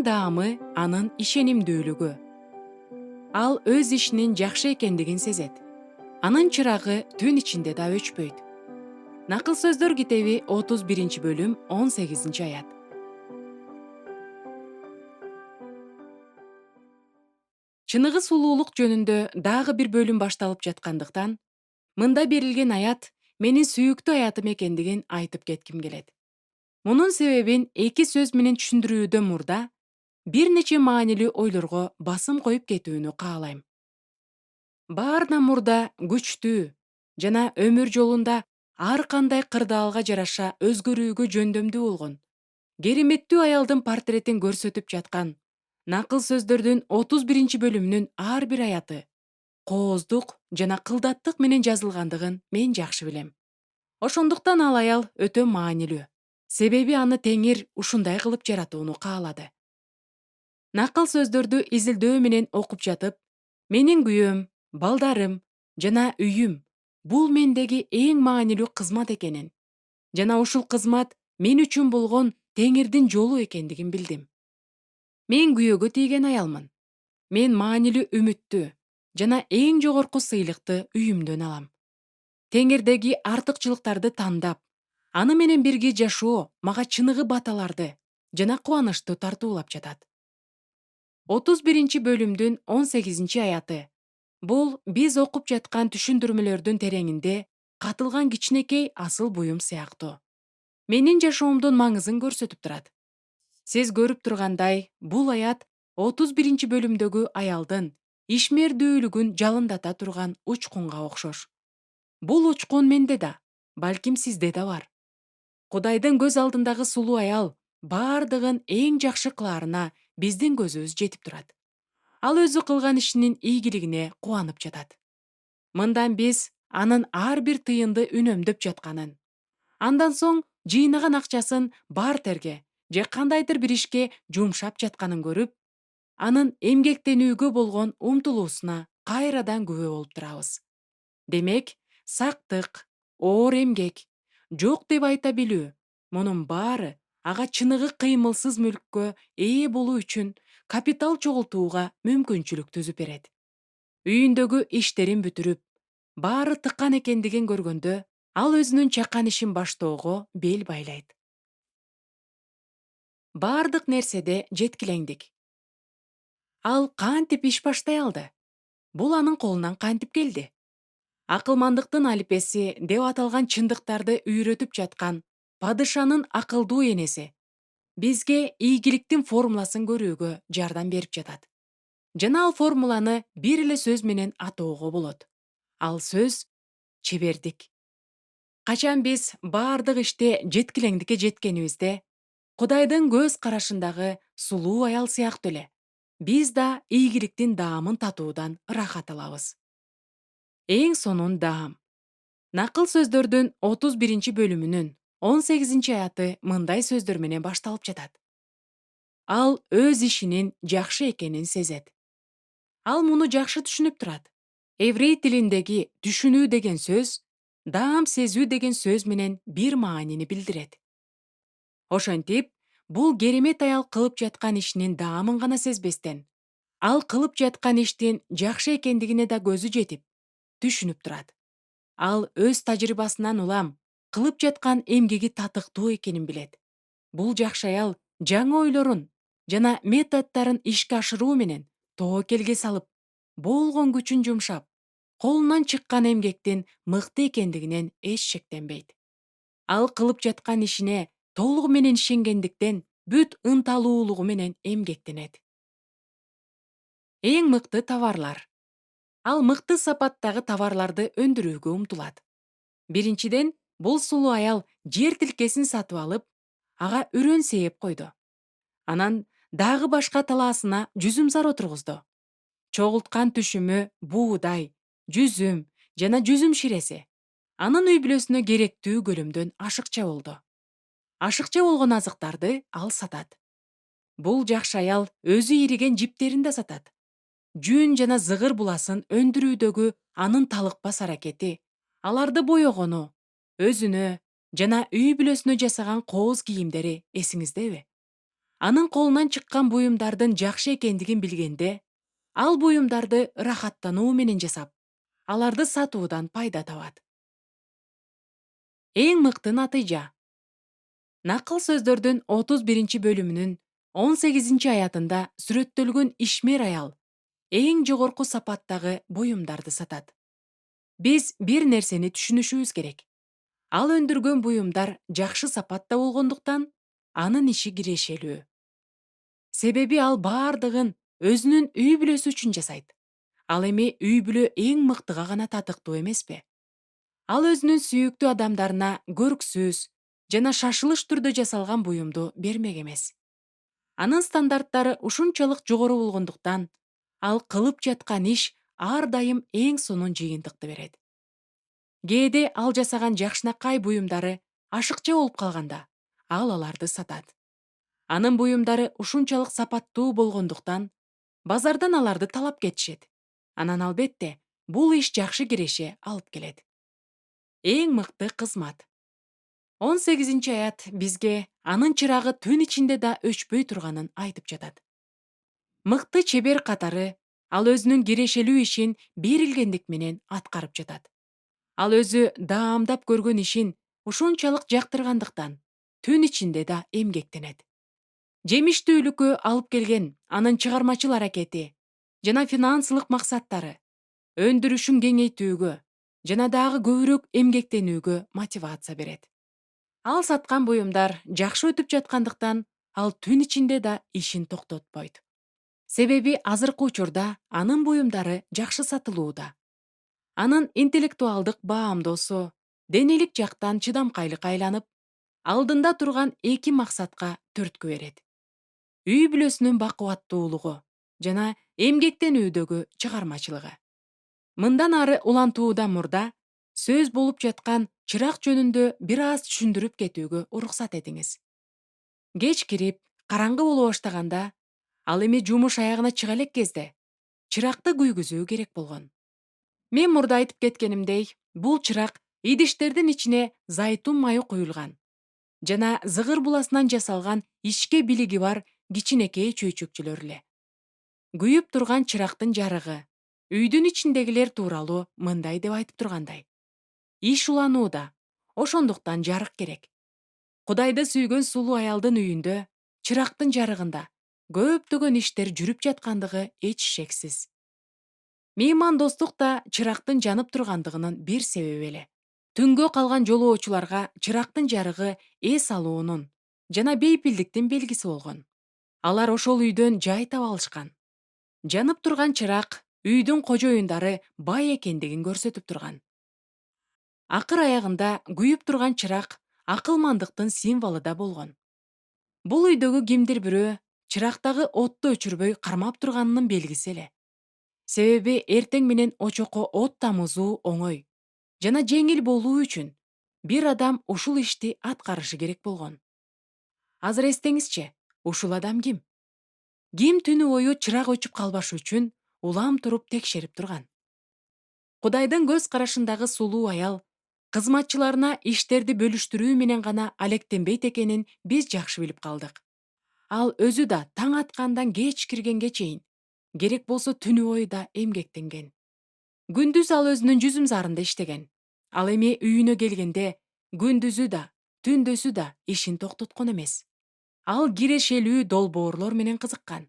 даамы анын ишенимдүүлүгү. Ал өз ишинин жакшы экендигин сезет. Анын чырагы түн ичинде да өчпөйт. Накыл сөздөр китеби 31-бөлүм 18-аят. Чыныгы сулуулук жөнүндө дагы бир бөлүм башталып жаткандыктан, мында берилген аят менин сүйүктүү аятым экендигин айтып кетким келет. Мунун себебин эки сөз менен түшүндүрүүдөн мурда бир нече маанилүү ойлорго басым коюп кетүүнү каалайм. Баарынан мурда күчтүү жана өмүр жолунда ар кандай кырдаалга жараша өзгөрүүгө жөндөмдүү болгон, кереметтүү аялдын портретин көрсөтүп жаткан накыл сөздөрдүн 31-бөлүмүнүн ар бир аяты кооздук жана кылдаттык менен жазылгандыгын мен жакшы билем. Ошондуктан ал аял өтө маанилүү. Себеби аны Теңир ушундай кылып жаратууну каалады. Накыл сөздөрдү изилдөө менен окуп жатып, менин күйөөм, балдарым жана үйүм бул мендеги эң маанилүү кызмат экенин жана ушул кызмат мен үчүн болгон Теңирдин жолу экендигин билдим. Мен күйөөгө тийген аялмын. Мен маанилүү үмүттү жана эң жогорку сыйлыкты үйүмдөн алам. Теңирдеги артыкчылыктарды тандап, аны менен бирге жашоо мага чыныгы баталарды жана кубанычты тартуулап жатат. 31-бөлүмдүн 18-аяты. Бул биз окуп жаткан түшүндүрмөлөрдүн тереңинде катылган кичинекей асыл буюм сыяктуу. Менин жашоомдун маңызын көрсөтүп турат. Сиз көрүп тургандай, бул аят 31-бөлүмдөгү аялдын ишмердүүлүгүн жалындата турган учкунга окшош. Бул учкун менде да, балким сизде да бар. Кудайдын көз алдындагы сулуу аял бардыгын эң жакшы кылаарына биздин көзүбүз жетип турат. Ал өзү кылган ишинин ийгилигине кубанып жатат. Мындан биз анын ар бир тыйынды үнөмдөп жатканын, андан соң жыйнаган акчасын бартерге же кандайдыр бир ишке жумшап жатканын көрүп, анын эмгектенүүгө болгон умтулуусуна кайрадан күбө болуп турабыз. Демек, сактык, оор эмгек, жок деп айта билүү, мунун баары ага чыныгы кыймылсыз мүлккө ээ болуу үчүн капитал чогултууга мүмкүнчүлүк түзүп берет. Үйүндөгү иштерин бүтүрүп, баары тыккан экендигин көргөндө, ал өзүнүн чакан ишин баштоого бел байлайт. Бардык нерседе жеткилеңдик. Ал кантип иш баштай алды? Бул анын колунан кантип келди? Акылмандыктын алипеси деп аталган чындыктарды үйрөтүп жаткан падышанын акылдуу энеси бизге ийгиликтин формуласын көрүүгө жардам берип жатат. Жана ал формуланы бир эле сөз менен атоого болот. Ал сөз — чебердик. Качан биз бардык иште жеткилеңдикке жеткенибизде, Кудайдын көз карашындагы сулуу аял сыяктуу эле биз да ийгиликтин даамын татуудан ырахат алабыз. Эң сонун даам. Накыл сөздөрдүн 31-бөлүмүнүн 18-аяты мындай сөздөр менен башталып жатат. Ал өз ишинин жакшы экенин сезет. Ал муну жакшы түшүнүп турат. Еврей тилиндеги түшүнүү деген сөз даам сезүү деген сөз менен бир маанини билдирет. Ошентип, бул керемет аял кылып жаткан ишинин даамын гана сезбестен, ал кылып жаткан иштин жакшы экендигине да көзү жетип, түшүнүп турат. Ал өз тажрыйбасынан улам кылып жаткан эмгеги татыктуу экенин билет. Бул жакшы аял жаңы ойлорун жана методдорун ишке ашыруу менен тобокелге салып, болгон күчүн жумшап, колунан чыккан эмгектин мыкты экендигинен эч шектенбейт. Ал кылып жаткан ишине толугу менен ишенгендиктен бүт ынталуулугу менен эмгектенет. Эң мыкты товарлар. Ал мыкты сапаттагы товарларды өндүрүүгө умтулат. Биринчиден, бул сулуу аял жер тилкесин сатып алып, ага үрөн сээп койду. Анан дагы башка талаасына жүзүм-сар отургузду. Чогулткан түшүмү буудай, жүзүм жана жүзүм ширеси. Анын үй бүлөсүнө керектүү көлөмдөн ашыкча болду. Ашыкча болгон азыктарды ал сатат. Бул жакшы аял өзү ириген жиптерин да сатат. Жүн жана зыгыр буласын өндүрүүдөгү анын талыкпас аракети, аларды боёгону, өзүнө жана үй бүлөсүнө жасаган кооз кийимдери эсиңиздеби? Анын колунан чыккан буюмдардын жакшы экендигин билгенде, ал буюмдарды ырахаттануу менен жасап, аларды сатуудан пайда табат. Эң мыкты натыйжа. Накыл сөздөрдүн 31 бөлүмүнүн 18 аятында сүрөттөлгөн ишмер аял эң жогорку сапаттагы буюмдарды сатат. Биз бир нерсени түшүнүшүбүз керек. Ал өндүргөн буюмдар жакшы сапатта болгондуктан, анын иши кирешелүү. Себеби ал бардыгын өзүнүн үй бүлөсү үчүн жасайт. Ал эми үй бүлө эң мыктыга гана татыктуу эмеспи? Ал өзүнүн сүйүктүү адамдарына көрксүз жана шашылыш түрдө жасалган буюмду бермек эмес. Анын стандарттары ушунчалык жогору болгондуктан, ал кылып жаткан иш ар дайым эң сонун жыйынтыкты берет. Кээде ал жасаган жакшынакай буюмдары ашыкча болуп калганда, ал аларды сатат. Анын буюмдары ушунчалык сапаттуу болгондуктан, базардан аларды талап кетишет. Анан албетте, бул иш жакшы киреше алып келет. Эң мыкты кызмат. 18 аят бизге анын чырагы түн ичинде да өчпөй турганын айтып жатат. Мыкты чебер катары ал өзүнүн кирешелүү ишин берилгендик менен аткарып жатат. Ал өзү даамдап көргөн ишин ушунчалык жактыргандыктан түн ичинде да эмгектенет. Жемиштүүлүккө алып келген анын чыгармачыл аракети жана финансылык максаттары өндүрүшүн кеңейтүүгө жана дагы көбүрөөк эмгектенүүгө мотивация берет. Ал саткан буюмдар жакшы өтүп жаткандыктан, ал түн ичинде да ишин токтотпойт. Себеби азыркы учурда анын буюмдары жакшы сатылууда. Анын интеллектуалдык баамдоосу денелик жактан чыдамкайлыкка айланып, алдында турган эки максатка түрткү берет. Үй бүлөсүнүн бакубаттуулугу жана эмгектенүүдөгү чыгармачылыгы. Мындан ары улантуудан мурда сөз болуп жаткан чырак жөнүндө бир аз түшүндүрүп кетүүгө уруксат этиңиз. Кеч кирип, караңгы боло баштаганда, ал эми жумуш аягына чыга элек кезде чыракты күйгүзүү керек болгон. Мен мурда айтып кеткенимдей, бул чырак идиштердин ичине зайтун майы куюлган жана зыгыр буласынан жасалган ишке билиги бар кичинекей чөйчөкчөлөр эле. Күйүп турган чырактын жарыгы үйдүн ичиндегилер тууралуу мындай деп айтып тургандай: иш уланууда, ошондуктан жарык керек. Кудайды сүйгөн сулуу аялдын үйүндө, чырактын жарыгында көптөгөн иштер жүрүп жаткандыгы эч шексиз. Меймандостук да чырактын жанып тургандыгынын бир себеби эле. Түнгө калган жолоочуларга чырактын жарыгы эс алуунун жана бейпилдиктин белгиси болгон. Алар ошол үйдөн жай таба алышкан. Жанып турган чырак үйдүн кожоюндары бай экендигин көрсөтүп турган. Акыр аягында күйүп турган чырак акылмандыктын символу да болгон. Бул үйдөгү кимдир бирөө чырактагы отту өчүрбөй кармап турганынын белгиси эле. Себеби эртең менен очокко от тамызуу оңой жана жеңил болуу үчүн бир адам ушул ишти аткарышы керек болгон. Азыр эстеңизчи, ушул адам ким? Ким түнү бою чырак өчүп калбашы үчүн улам туруп текшерип турган? Кудайдын көз карашындагы сулуу аял кызматчыларына иштерди бөлүштүрүү менен гана алектенбейт экенин биз жакшы билип калдык. Ал өзү да таң аткандан кеч киргенге чейин, керек болсо түнү бою да эмгектенген. Күндүз ал өзүнүн жүзүм зарында иштеген. Ал эми үйүнө келгенде күндүзү да, түндөсү да ишин токтоткон эмес. Ал кирешелүү долбоорлор менен кызыккан.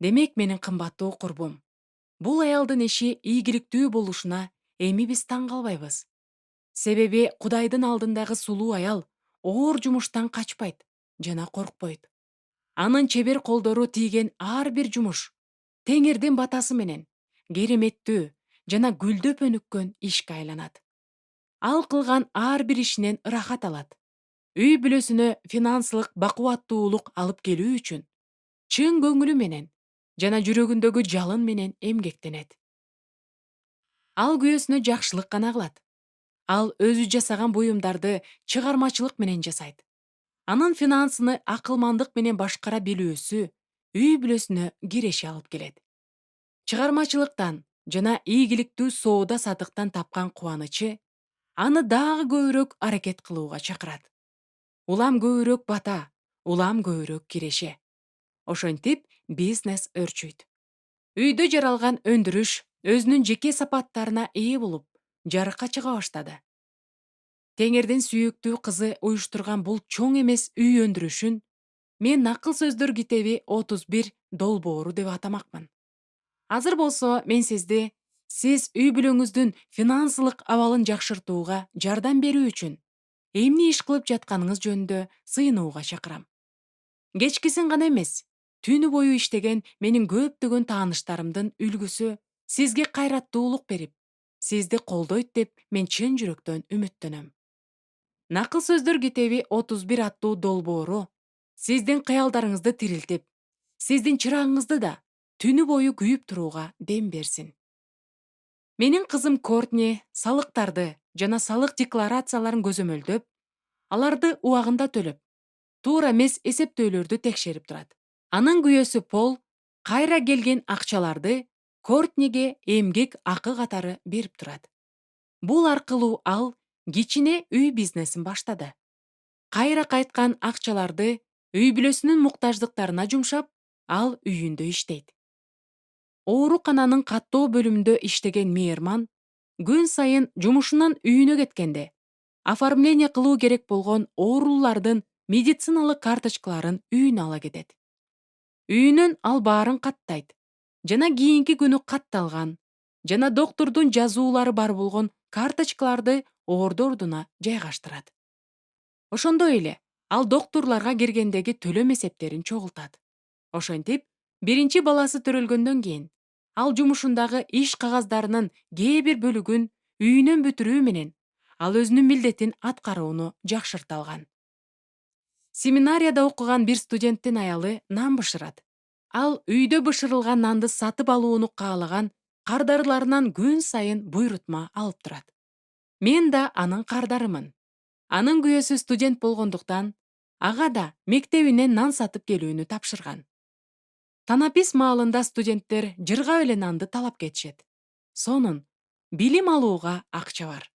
Демек, менин кымбаттуу курбум, бул аялдын иши ийгиликтүү болушуна эми биз таң калбайбыз. Себеби Кудайдын алдындагы сулуу аял оор жумуштан качпайт жана коркпойт. Анын чебер колдору тийген ар бир жумуш Теңирдин батасы менен кереметтүү жана гүлдөп өнүккөн ишке айланат. Ал кылган ар бир ишинен ырахат алат. Үй бүлөсүнө финансылык бакубаттуулук алып келүү үчүн чын көңүлү менен жана жүрөгүндөгү жалын менен эмгектенет. Ал күйөөсүнө жакшылык гана кылат. Ал өзү жасаган буюмдарды чыгармачылык менен жасайт. Анын финансыны акылмандык менен башкара билүүсү үй бүлөсүнө киреше алып келет. Чыгармачылыктан жана ийгиликтүү соода сатыктан тапкан кубанычы аны дагы көбүрөөк аракет кылууга чакырат. Улам көбүрөөк бата, улам көбүрөөк киреше. Ошентип бизнес өрчүйт. Үйдө жаралган өндүрүш өзүнүн жеке сапаттарына ээ болуп, жарыкка чыга баштады. Теңердин сүйүктүү кызы уюштурган бул чоң эмес үй өндүрүшүн мен Накыл сөздөр китеби 31 долбоору деп атамакмын. Азыр болсо мен сизди сиз үй бүлөңүздүн финансылык абалын жакшыртууга жардам берүү үчүн эмне иш кылып жатканыңыз жөнүндө сыйынууга чакырам. Кечкисин гана эмес, түнү бою иштеген менин көптөгөн тааныштарымдын үлгүсү сизге кайраттуулук берип, сизди колдойт деп мен чын жүрөктөн үмүттөнөм. Накыл сөздөр китеби 31 аттуу долбоору сиздин кыялдарыңызды тирилтип, сиздин чырагыңызды да түнү бою күйүп турууга дем берсин. Менин кызым Кортни салыктарды жана салык декларацияларын көзөмөлдөп, аларды убагында төлөп, туура эмес эсептөөлөрдү текшерип турат. Анын күйөөсү Пол кайра келген акчаларды Кортниге эмгек акы катары берип турат. Бул аркылуу ал кичине үй бизнесин баштады. Кайра кайткан акчаларды үй бүлөсүнүн муктаждыктарына жумшап, ал үйүндө иштейт. Оорукананын каттоо бөлүмүндө иштеген мээрман күн сайын жумушунан үйүнө кеткенде оформление кылуу керек болгон оорулардын медициналык карточкаларын үйүнө ала кетет. Үйүнөн ал баарын каттайт жана кийинки күнү катталган жана доктурдун жазуулары бар болгон карточкаларды орду ордуна жайгаштырат. Ошондой эле ал доктурларга киргендеги төлөм эсептерин чогултат. Ошентип, биринчи баласы төрөлгөндөн кийин ал жумушундагы иш кагаздарынын кээ бир бөлүгүн үйүнөн бүтүрүү менен ал өзүнүн милдетин аткарууну жакшырта алган. Семинарияда окуган бир студенттин аялы нан бышырат. Ал үйдө бышырылган нанды сатып алууну каалаган кардарларынан күн сайын буйрутма алып турат. Мен да анын кардарымын. Анын күйөөсү студент болгондуктан, ага да мектебинен нан сатып келүүнү тапшырган. Танапис маалында студенттер жыргап эле нанды талап кетишет. Сонун билим алууга акча бар.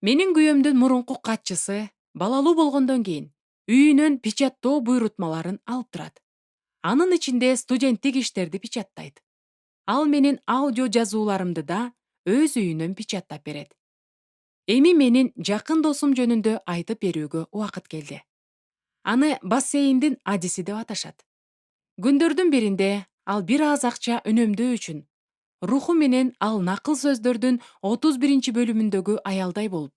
Менин күйөөмдүн мурунку катчысы балалуу болгондон кийин үйүнөн печаттоо буйрутмаларын алып турат. Анын ичинде студенттик иштерди печаттайт. Ал менин аудио жазууларымды да өз үйүнөн печаттап берет. Эми менин жакын досум жөнүндө айтып берүүгө убакыт келди. Аны бассейндин адиси деп аташат. Күндөрдүн биринде ал бир аз акча үнөмдөө үчүн руху менен ал Накыл сөздөрдүн 31 бөлүмүндөгү аялдай болуп,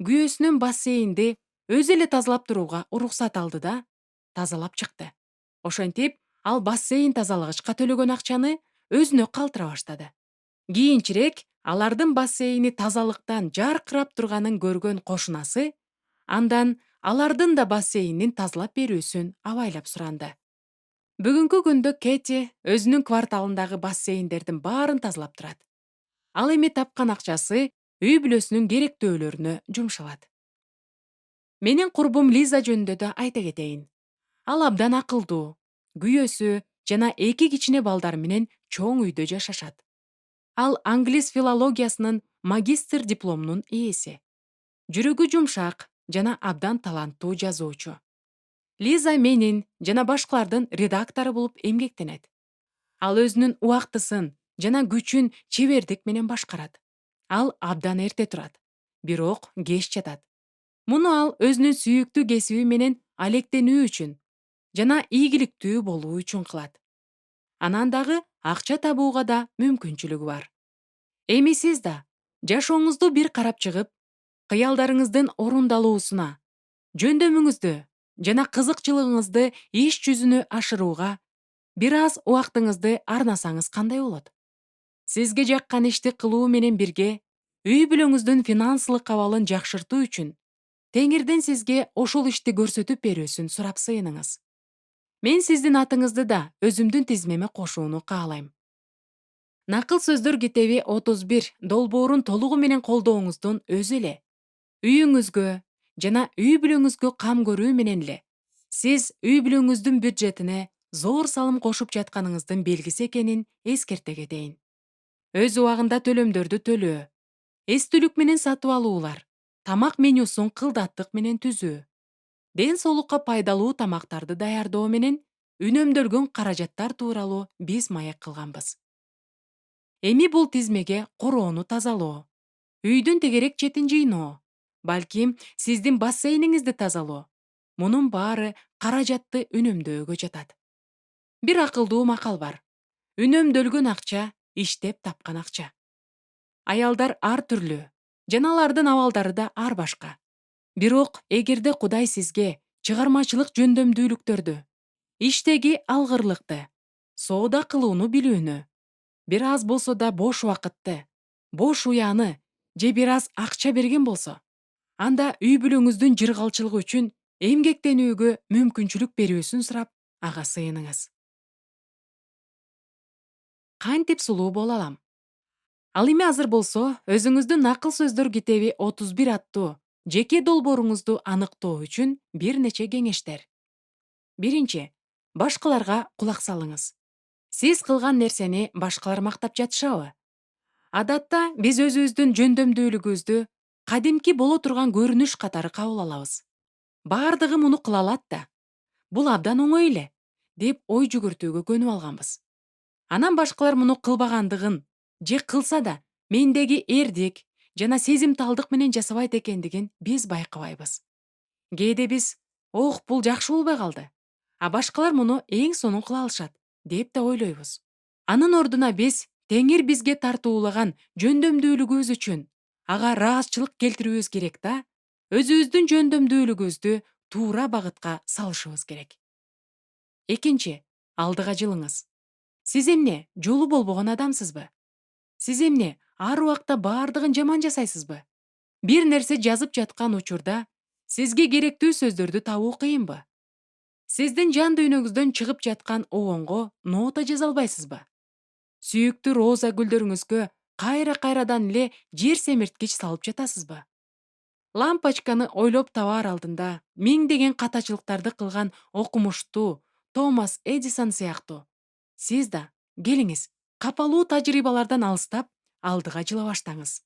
күйөөсүнүн бассейнди өзү эле тазалап турууга уруксат алды да тазалап чыкты. Ошентип, ал бассейн тазалагычка төлөгөн акчаны өзүнө калтыра баштады. Кийинчерээк алардын бассейни тазалыктан жаркырап турганын көргөн кошунасы андан алардын да бассейнин тазалап берүүсүн абайлап суранды. Бүгүнкү күндө Кэти өзүнүн кварталындагы бассейндердин баарын тазалап турат. Ал эми тапкан акчасы үй бүлөсүнүн керектөөлөрүнө жумшалат. Менин курбум Лиза жөнүндө да айта кетейин. Ал абдан акылдуу, күйөөсү жана 2 кичине балдары менен чоң үйдө жашашат. Ал англис филологиясынын магистр дипломунун ээси. Жүрөгү жумшак жана абдан таланттуу жазуучу. Лиза менин жана башкалардын редактору болуп эмгектенет. Ал өзүнүн убактысын жана күчүн чебердик менен башкарат. Ал абдан эрте турат, бирок кеч жатат. Муну ал өзүнүн сүйүктүү кесиби менен алектенүү үчүн жана ийгиликтүү болуу үчүн кылат. Анан дагы акча табууга да мүмкүнчүлүгү бар. Эми сиз да жашооңузду бир карап чыгып, кыялдарыңыздын орундалуусуна, жөндөмүңүздү жана кызыкчылыгыңызды иш жүзүнө ашырууга бир аз убактыңызды арнасаңыз кандай болот? Сизге жаккан ишти кылуу менен бирге үй бүлөңүздүн финансылык абалын жакшыртуу үчүн Теңирден сизге ошол ишти көрсөтүп берүүсүн сурап сыйыныңыз. Мен сиздин атыңызды да өзүмдүн тизмеме кошууну каалайм. Накыл сөздөр китеби 31 долбоорун толугу менен колдооңуздун өзү эле үйүңүзгө жана үй бүлөңүзгө кам көрүү менен эле сиз үй бүлөңүздүн бюджетине зор салым кошуп жатканыңыздын белгиси экенин эскерте кетейин. Өз убагында төлөмдөрдү төлөө, эстүүлүк менен сатып алуулар, тамак менюсун кылдаттык менен түзүү, ден соолукка пайдалуу тамактарды даярдоо менен үнөмдөлгөн каражаттар тууралуу биз маек кылганбыз. Эми бул тизмеге короону тазалоо, үйдүн тегерек четин жыйноо, балким сиздин бассейниңизди тазалоо. Мунун баары каражатты үнөмдөөгө жатат. Бир акылдуу макал бар. Үнөмдөлгөн акча иштеп тапкан акча. Аялдар ар түрлүү, жана алардын абалдары да ар башка. Бирок эгерде Кудай сизге чыгармачылык жөндөмдүүлүктөрдү, иштеги алгырлыкты, соода кылууну билүүнү, бир аз болсо да бош убакытты, бош уяны же бир аз акча берген болсо, анда үй бүлөңүздүн жыргалчылыгы үчүн эмгектенүүгө мүмкүнчүлүк берүүсүн сурап, ага сыйыныңыз. Кантип сулуу боло алам? Ал эми азыр болсо, өзүңүздүн накыл сөздөр китеби 31 аттуу жеке долбооруңузду аныктоо үчүн бир нече кеңештер. Биринчи, башкаларга кулак салыңыз. Сиз кылган нерсени башкалар мактап жатышабы? Адатта биз өзүбүздүн жөндөмдүүлүгүбүздү кадимки боло турган көрүнүш катары кабыл алабыз. Баардыгы муну кыла алат да. Бул абдан оңой эле, деп ой жүгүртүүгө көнүп алганбыз. Анан башкалар муну кылбагандыгын же кылса да мендеги эрдик жана сезимталдык менен жасабайт экендигин биз байкабайбыз. Кээде биз, ох, бул жакшы болбой калды, а башкалар муну эң сонун кыла алышат, деп да ойлойбуз. Анын ордуна биз Теңир бизге тартуулаган жөндөмдүүлүгүбүз үчүн ага ыраазычылык келтирүүбүз керек да, өзүбүздүн жөндөмдүүлүгүбүздү туура багытка салышыбыз керек. Экинчи, алдыга жылыңыз. Сиз эмне, жолу болбогон адамсызбы? Сиз эмне, ар убакта баардыгын жаман жасайсызбы? Бир нерсе жазып жаткан учурда сизге керектүү сөздөрдү табуу кыйынбы? Сиздин жан дүйнөңүздөн чыгып жаткан обонго нота жаза албайсызбы? Сүйүктүү роза гүлдөрүңүзгө кайрадан эле жер семирткич салып жатасызбы? Лампочканы ойлоп табаар алдында миңдеген катачылыктарды кылган окумуштуу Томас Эдисон сыяктуу сиз да келиңиз, капалуу тажрыйбалардан алыстап, алдыга жыла баштаңыз.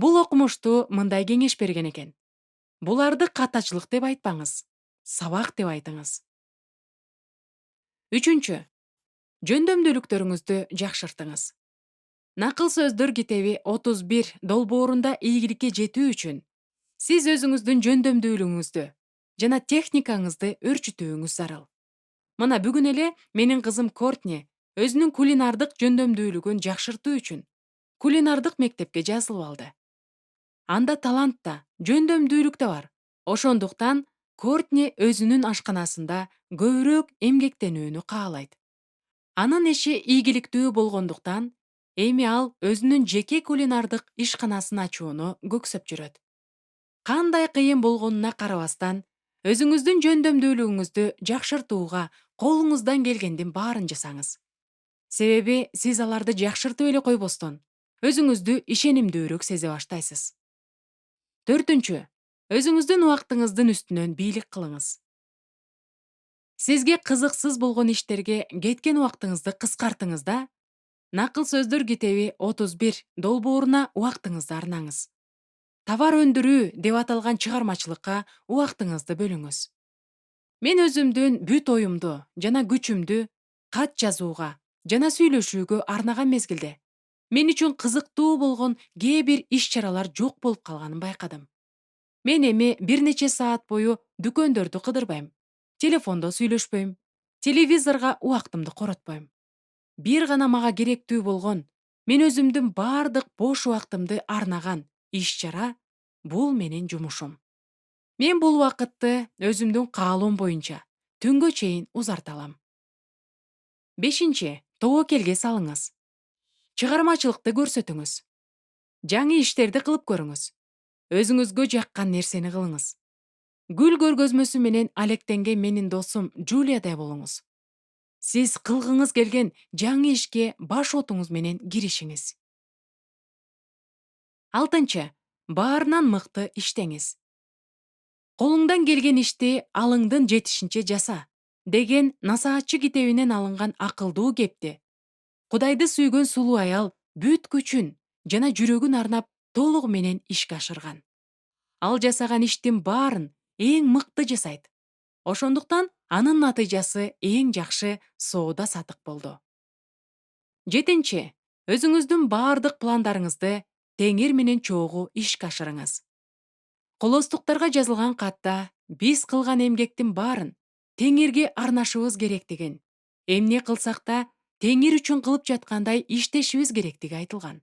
Бул окумуштуу мындай кеңеш берген экен. Буларды катачылык деп айтпаңыз, сабак деп айтыңыз. Үчүнчү, жөндөмдүүлүктөрүңүздү жакшыртыңыз. Накыл сөздөр китеби 31 долбоорунда ийгиликке жетүү үчүн сиз өзүңүздүн жөндөмдүүлүгүңүздү жана техникаңызды өрчүтүүңүз зарыл. Мына бүгүн эле менин кызым Кортни өзүнүн кулинардык жөндөмдүүлүгүн жакшыртуу үчүн кулинардык мектепке жазылып алды. Анда талант да, жөндөмдүүлүк да бар. Ошондуктан Кортни өзүнүн ашканасында көбүрөөк эмгектенүүнү каалайт. Анын иши ийгиликтүү болгондуктан, эми ал өзүнүн жеке кулинардык ишканасын ачууну көксөп жүрөт. Кандай кыйын болгонуна карабастан, өзүңүздүн жөндөмдүүлүгүңүздү жакшыртууга колуңуздан келгендин баарын жасаңыз. Себеби сиз аларды жакшыртып эле койбостон, өзүңүздү ишенимдүүрөөк сезе баштайсыз. Төртүнчү, өзүңүздүн убактыңыздын үстүнөн бийлик кылыңыз. Сизге кызыксыз болгон иштерге кеткен убактыңызды кыскартыңыз да, накыл сөздөр китеби 31 долбооруна убактыңызды арнаңыз. Товар өндүрүү деп аталган чыгармачылыкка убактыңызды бөлүңүз. Мен өзүмдүн бүт оюмду жана күчүмдү кат жазууга жана сүйлөшүүгө арнаган мезгилде мен үчүн кызыктуу болгон кээ бир иш-чаралар жок болуп калганын байкадым. Мен эми бир нече саат бою дүкөндөрдү кыдырбайм, телефондо сүйлөшпөйм, телевизорго убактымды коротпойм. Бир гана мага керектүү болгон, мен өзүмдүн баардык бош убактымды арнаган иш-чара бул менин жумушум. Мен бул убакытты өзүмдүн каалоом боюнча түнгө чейин узарта алам. Бешинчи, тобокелге салыңыз. Чыгармачылыкты көрсөтүңүз. Жаңы иштерди кылып көрүңүз. Өзүңүзгө жаккан нерсени кылыңыз. Гүл көргөзмөсү менен алектенген менин досум Джулиядай болуңуз. Сиз кылгыңыз келген жаңы ишке баш отуңуз менен киришиңиз. Алтынчы, баарынан мыкты иштеңиз. Колуңдан келген ишти алыңдын жетишинче жаса деген насаатчы китебинен алынган акылдуу кепти Кудайды сүйгөн сулуу аял бүт күчүн жана жүрөгүн арнап толугу менен ишке ашырган. Ал жасаган иштин баарын эң мыкты жасайт. Ошондуктан анын натыйжасы эң жакшы соода сатык болду. 7. Өзүңүздүн баардык пландарыңызды теңир менен чогуу ишке ашырыңыз. Колостуктарга жазылган катта биз кылган эмгектин баарын теңирге арнашыбыз керектигин, эмне кылсак да теңир үчүн кылып жаткандай иштешибиз керектиги айтылган.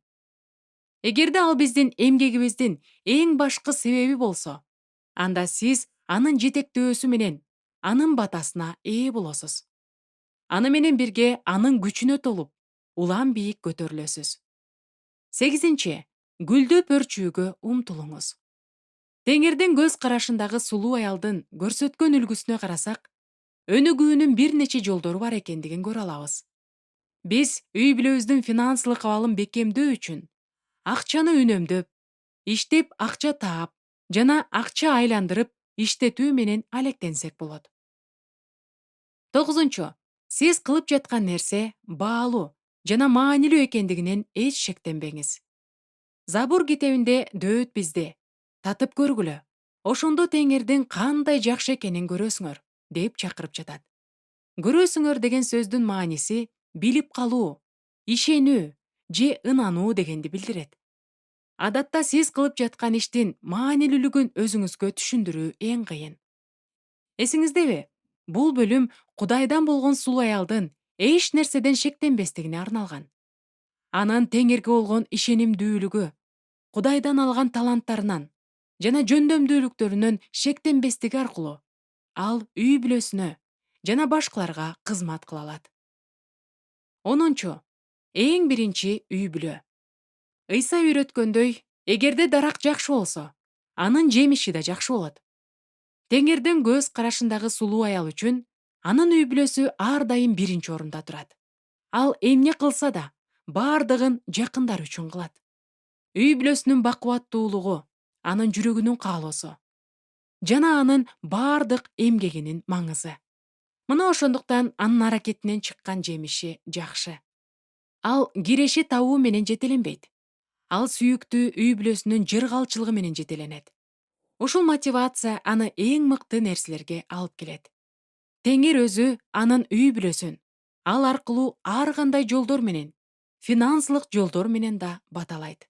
Эгерде ал биздин эмгегибиздин эң башкы себеби болсо, анда сиз анын жетектөөсү менен анын батасына ээ болосуз. Аны менен бирге анын күчүнө толуп, улам бийик көтөрүлөсүз. 8. Гүлдөп өрчүүгө умтулуңуз. Теңирдин көз карашындагы сулуу аялдын көрсөткөн үлгүсүнө карасак, өнүгүүнүн бир нече жолдору бар экендигин көрө алабыз. Биз үй бүлөбүздүн финансылык абалын бекемдөө үчүн акчаны үнөмдөп, иштеп акча таап жана акча айландырып иштетүү менен алектенсек болот. 9. Сиз кылып жаткан нерсе баалуу жана маанилүү экендигинен эч шектенбеңиз. Забур китебинде дөөт бизде татып көргүлө, ошондо теңирдин кандай жакшы экенин көрөсүңөр деп чакырып жатат. Көрөсүңөр деген сөздүн мааниси билип калуу, ишенүү же ынануу дегенди билдирет. Адатта сиз кылып жаткан иштин маанилүүлүгүн өзүңүзгө түшүндүрүү эң кыйын. Эсиңиздеби? Бул бөлүм Кудайдан болгон сулуу аялдын эч нерседен шектенбестигине арналган. Анын теңирге болгон ишенимдүүлүгү, Кудайдан алган таланттарынан жана жөндөмдүүлүктөрүнөн шектенбестиги аркылуу ал үй бүлөсүнө жана башкаларга кызмат кыла алат. 10. Эң биринчи үй бүлө. Ыйса үйрөткөндөй, эгерде дарак жакшы болсо, анын жемиши да жакшы болот. Теңирдин көз карашындагы сулуу аял үчүн анын үй бүлөсү ар дайым биринчи орунда турат. Ал эмне кылса да бардыгын жакындары үчүн кылат. Үй бүлөсүнүн бакубаттуулугу анын жүрөгүнүн каалоосу жана анын бардык эмгегинин маңызы. Мына ошондуктан анын аракетинен чыккан жемиши жакшы. Ал киреши табуу менен жетеленбейт. Ал сүйүктүү үй бүлөсүнүн жыргалчылыгы менен жетеленет. Ушул мотивация аны эң мыкты нерселерге алып келет. Теңир өзү анын үй бүлөсүн ал аркылуу ар кандай жолдор менен, финансылык жолдор менен да баталайт.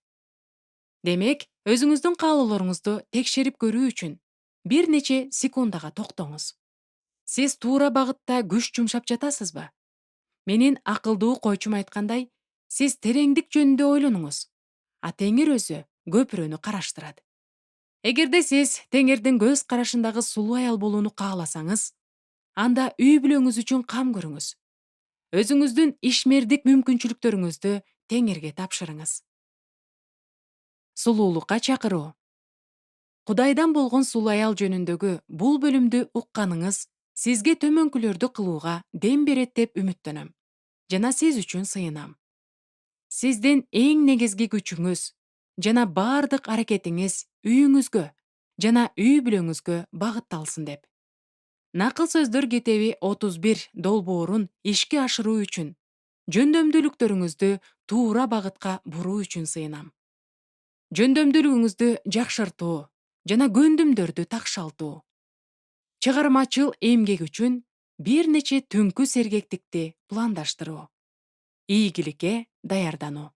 Демек, өзүңүздүн каалоолоруңузду текшерип көрүү үчүн бир нече секундага токтоңуз. Сиз туура багытта күч жумшап жатасызбы? Менин акылдуу койчум айткандай, сиз тереңдик жөнүндө ойлонуңуз, а теңир өзү көпүрөнү караштырат. Эгерде сиз теңирдин көз карашындагы сулуу аял болууну кааласаңыз, анда үй бүлөңүз үчүн кам көрүңүз. Өзүңүздүн ишмердик мүмкүнчүлүктөрүңүздү теңирге тапшырыңыз. Сулуулукка чакыруу. Кудайдан болгон сулуу аял жөнүндөгү бул бөлүмдү укканыңыз сизге төмөнкүлөрдү кылууга дем берет деп үмүттөнөм жана сиз үчүн сыйынам. Сиздин эң негизги күчүңүз жана бардык аракетиңиз үйүңүзгө жана үй бүлөңүзгө багытталсын деп. Накыл сөздөр китеби 31 долбоорун ишке ашыруу үчүн жөндөмдүүлүктөрүңүздү туура багытка буруу үчүн сыйынам. Жөндөмдүүлүгүңүздү жакшыртуу жана көндүмдөрдү такшалтуу. Чыгармачыл эмгек үчүн бир нече түнкү сергектикти пландаштыруу. Ийгиликке даярдануу.